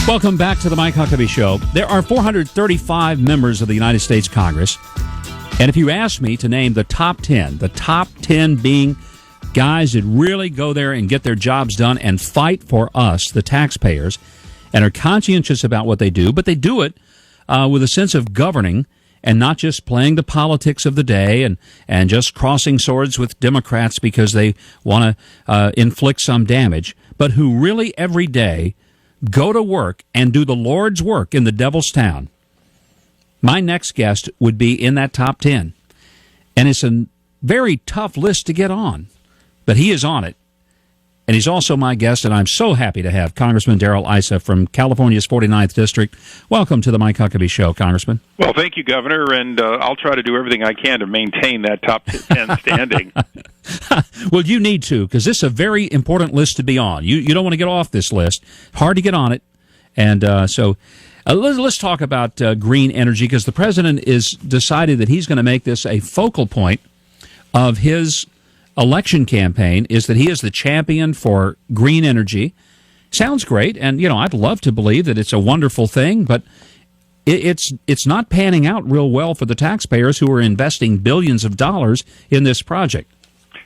Welcome back to the Mike Huckabee Show. There are 435 members of the United States Congress, and if you ask me to name the top 10 being guys that really go there and get their jobs done and fight for us, the taxpayers, and are conscientious about what they do, but they do it with a sense of governing and not just playing the politics of the day and just crossing swords with Democrats because they want to inflict some damage, but who really every day go to work and do the Lord's work in the devil's town. My next guest would be in that top 10. And it's a very tough list to get on, but he is on it. And he's also my guest, and I'm so happy to have Congressman Darrell Issa from California's 49th District. Welcome to the Mike Huckabee Show, Congressman. Well, thank you, Governor, and I'll try to do everything I can to maintain that top 10 standing. Well, you need to, because this is a very important list to be on. You don't want to get off this list. Hard to get on it. And so let's talk about green energy, because the president is decided that he's going to make this a focal point of his election campaign, is that he is the champion for green energy. Sounds great, and I'd love to believe that it's a wonderful thing, but it's not panning out real well for the taxpayers who are investing billions of dollars in this project.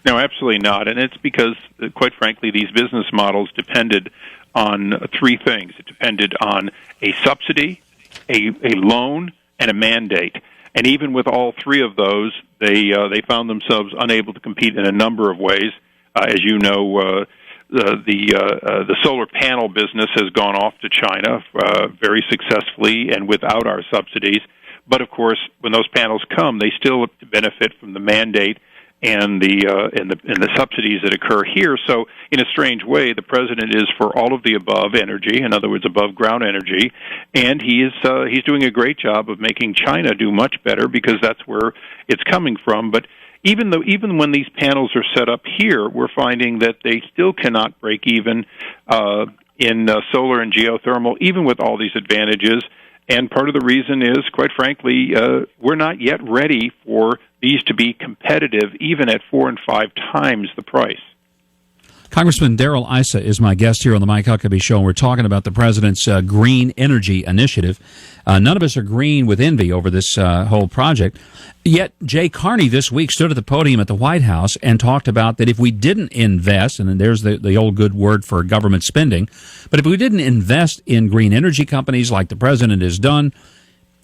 No, absolutely not, and it's because, quite frankly, these business models depended on three things. It depended on a subsidy, a loan, and a mandate. And even with all three of those, they found themselves unable to compete in a number of ways. As you know, the solar panel business has gone off to China very successfully and without our subsidies. But of course, when those panels come, they still benefit from the mandate and the subsidies that occur here. So, in a strange way, the president is for all of the above energy, in other words, above ground energy, and he's doing a great job of making China do much better because that's where it's coming from. But even when these panels are set up here, we're finding that they still cannot break even in solar and geothermal, even with all these advantages. And part of the reason is, quite frankly, we're not yet ready for these to be competitive, even at 4 and 5 times the price. Congressman Darrell Issa is my guest here on the Mike Huckabee Show, and we're talking about the president's green energy initiative. None of us are green with envy over this whole project. Yet Jay Carney this week stood at the podium at the White House and talked about that if we didn't invest, and there's the old good word for government spending, but if we didn't invest in green energy companies like the president has done,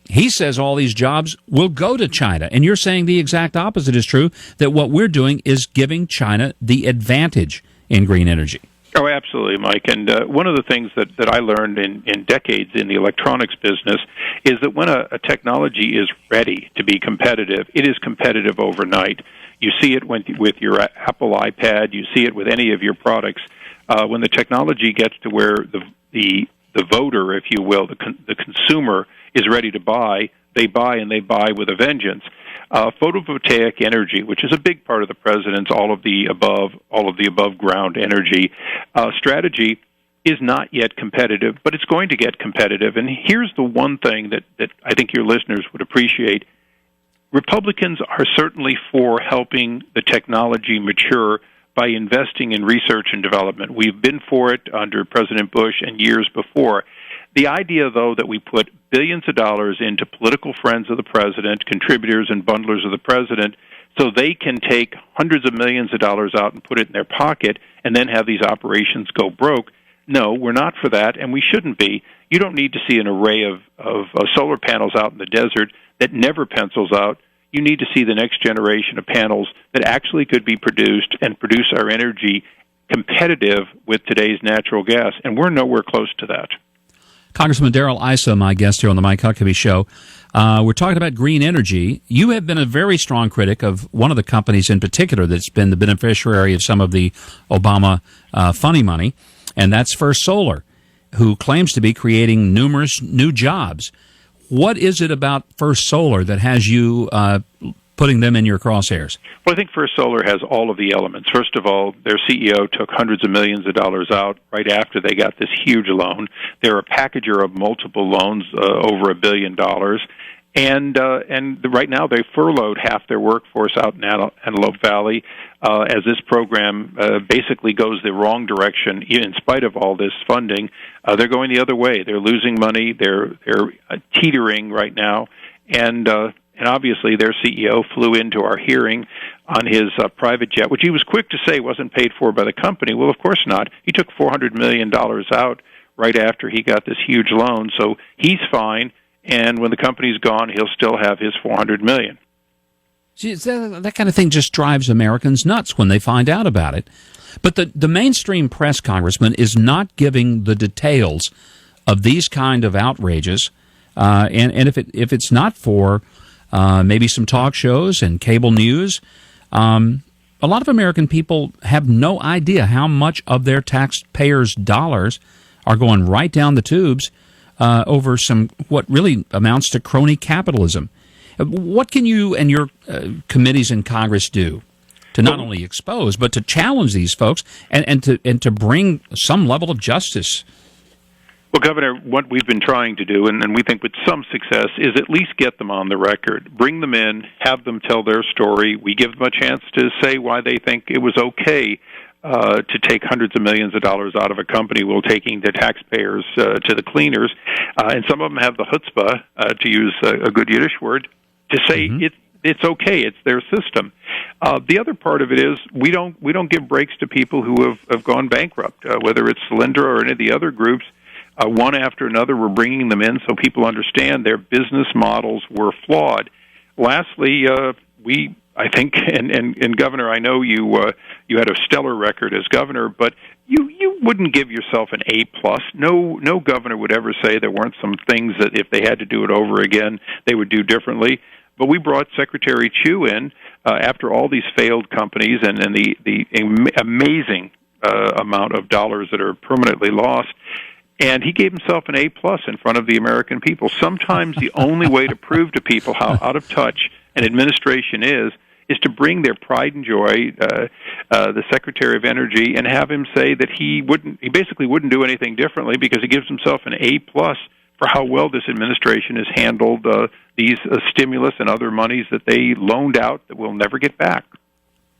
he says all these jobs will go to China. And you're saying the exact opposite is true, that what we're doing is giving China the advantage in green energy. Oh, absolutely, Mike. And one of the things that I learned in decades in the electronics business is that when a technology is ready to be competitive, it is competitive overnight. You see it with your Apple iPad. You see it with any of your products. When the technology gets to where the voter, if you will, the consumer is ready to buy, they buy, and they buy with a vengeance. Photovoltaic energy, which is a big part of the president's all of the above ground energy strategy, is not yet competitive, but it's going to get competitive. And here's the one thing that I think your listeners would appreciate. Republicans are certainly for helping the technology mature by investing in research and development. We've been for it under President Bush and years before. The idea, though, that we put billions of dollars into political friends of the president, contributors and bundlers of the president, so they can take hundreds of millions of dollars out and put it in their pocket and then have these operations go broke, no, we're not for that, and we shouldn't be. You don't need to see an array of solar panels out in the desert that never pencils out. You need to see the next generation of panels that actually could be produced and produce our energy competitive with today's natural gas, and we're nowhere close to that. Congressman Darrell Issa, my guest here on the Mike Huckabee Show. We're talking about green energy. You have been a very strong critic of one of the companies in particular that's been the beneficiary of some of the Obama funny money, and that's First Solar, who claims to be creating numerous new jobs. What is it about First Solar that has you putting them in your crosshairs? Well, I think First Solar has all of the elements. First of all, their CEO took hundreds of millions of dollars out right after they got this huge loan. They're a packager of multiple loans, over $1 billion. And right now they furloughed half their workforce out in Antelope Valley as this program basically goes the wrong direction. In spite of all this funding, they're going the other way. They're losing money. They're teetering right now, and obviously their CEO flew into our hearing on his private jet, which he was quick to say wasn't paid for by the company. Well, of course not. He took $400 million out right after he got this huge loan, so he's fine. And when the company's gone, he'll still have his $400 million. See, that kind of thing just drives Americans nuts when they find out about it. But the mainstream press, Congressman, is not giving the details of these kind of outrages. And if it's not for maybe some talk shows and cable news, a lot of American people have no idea how much of their taxpayers' dollars are going right down the tubes over some what really amounts to crony capitalism. What can you and your committees in Congress do to not only expose but to challenge these folks and to bring some level of justice? Well, Governor, what we've been trying to do, and we think with some success, is at least get them on the record, bring them in, have them tell their story. We give them a chance to say why they think it was okay to take hundreds of millions of dollars out of a company while taking the taxpayers to the cleaners. And some of them have the chutzpah, to use a good Yiddish word, to say it's okay, it's their system. The other part of it is we don't give breaks to people who have gone bankrupt, whether it's Solyndra or any of the other groups. One after another, we're bringing them in so people understand their business models were flawed. Lastly, I think, and Governor, I know you had a stellar record as governor, but you wouldn't give yourself an A+. No governor would ever say there weren't some things that if they had to do it over again, they would do differently. But we brought Secretary Chu in after all these failed companies and the amazing amount of dollars that are permanently lost. And he gave himself an A+ in front of the American people. Sometimes the only way to prove to people how out of touch an administration is to bring their pride and joy, the Secretary of Energy, and have him say that he basically wouldn't do anything differently because he gives himself an A+ for how well this administration has handled these stimulus and other monies that they loaned out that we'll never get back.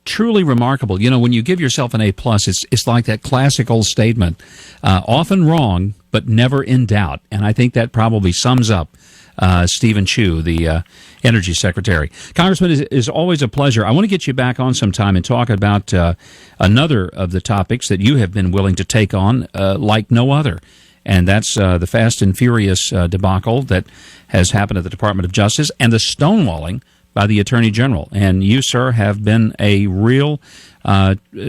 Truly remarkable. You know, when you give yourself an A+, it's like that classic old statement, often wrong, but never in doubt. And I think that probably sums up Stephen Chu, the Energy Secretary. Congressman, it is always a pleasure. I want to get you back on sometime and talk about another of the topics that you have been willing to take on like no other. And that's the Fast and Furious debacle that has happened at the Department of Justice and the stonewalling by the Attorney General. And you, sir, have been a real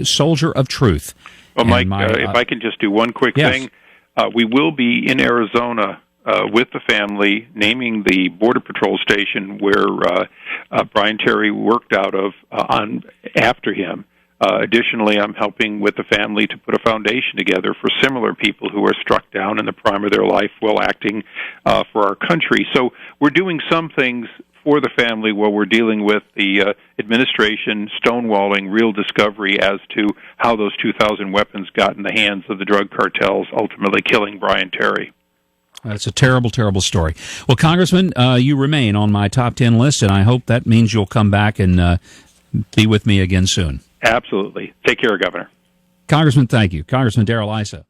soldier of truth. Well, Mike, if I can just do one quick thing. We will be in Arizona with the family, naming the Border Patrol station where Brian Terry worked out of after him. Additionally, I'm helping with the family to put a foundation together for similar people who are struck down in the prime of their life while acting for our country. So we're doing some things for the family while we're dealing with the administration stonewalling real discovery as to how those 2,000 weapons got in the hands of the drug cartels, ultimately killing Brian Terry. That's a terrible, terrible story. Well, Congressman, you remain on my top 10 list, and I hope that means you'll come back and be with me again soon. Absolutely. Take care, Governor. Congressman, thank you. Congressman Darrell Issa.